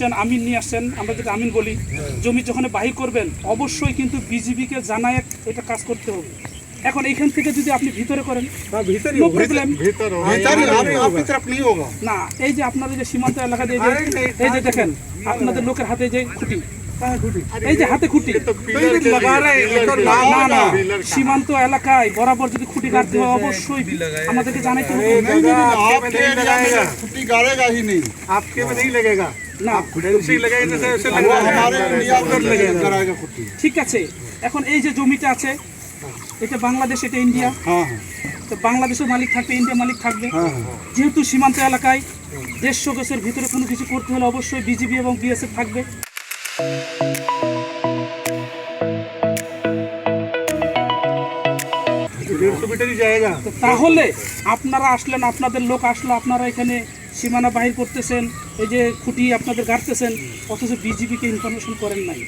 আমিন নিয়ে আসছেন, আমরা যেটা আমিন বলি, জমি যখন বাহির করবেন অবশ্যই কিন্তু বিজিবিকে জানায় এটা কাজ করতে হবে। এখন এইখান থেকে যদি আপনি ভিতরে করেন নো প্রবলেম না। এই যে আপনাদের যে সীমান্ত এলাকা দিয়ে এই যে দেখেন আপনাদের লোকের হাতে যে খুঁটি, এই যে হাতে খুঁটি, না না সীমান্ত এলাকায় বরাবর যদি খুঁটি গাড়তে হয় অবশ্যই আমাদেরকে জানাইতে হবে। না ঠিক আছে, এখন এই যে জমিটা আছে এটা বাংলাদেশ, এটা ইন্ডিয়া, তো বাংলাদেশের মালিক থাকবে, ইন্ডিয়া মালিক থাকবে। যেহেতু সীমান্ত এলাকায় 150 গজের ভিতরে কোনো কিছু করতে হলে অবশ্যই বিজিবি এবং বিএসএফ থাকবে। তাহলে আপনারা আসলেন, আপনাদের লোক আসলো, আপনারা এখানে সীমানা বাহির করতেছেন, এই যে খুঁটি আপনাদের গাড়তেছেন, অথচ বিজিবিকে ইনফরমেশন করেন নাই।